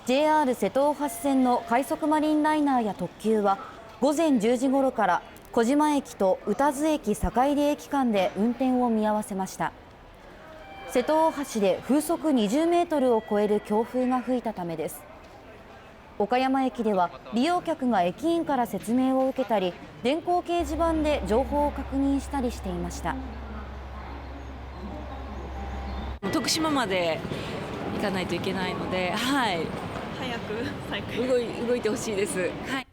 JR 瀬戸大橋線の快速マリンライナーや特急は午前10時ごろから小島駅と宇多津駅坂入駅間で運転を見合わせました。瀬戸大橋で風速20メートルを超える強風が吹いたためです。岡山駅では利用客が駅員から説明を受けたり、電光掲示板で情報を確認したりしていました。徳島まで行かないといけないので、早く再開動いてほしいです。はい。